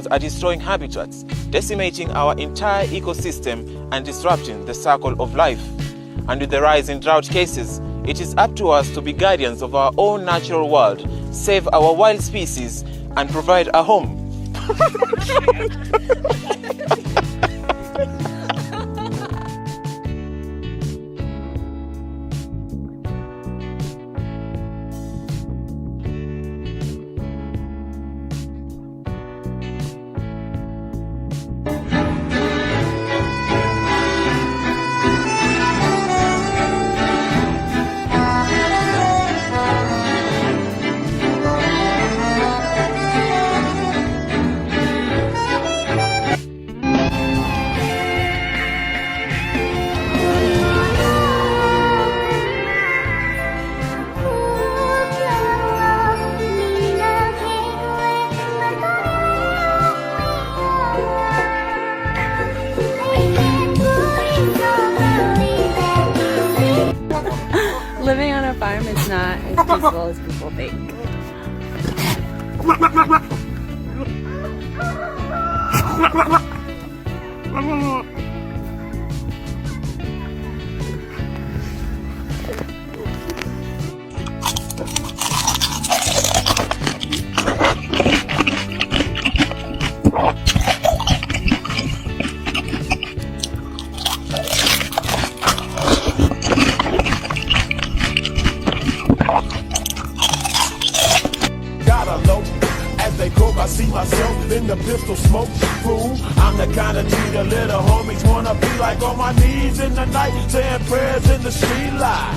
are destroying habitats, decimating our entire ecosystem and disrupting the circle of life. And with the rise in drought cases, it is up to us to be guardians of our own natural world, save our wild species, and provide a home. Living on a farm is not as peaceful as people think. I see myself in the pistol smoke. Fool, I'm the kind of G the little homies wanna be like, on my knees in the night, saying prayers in the street light.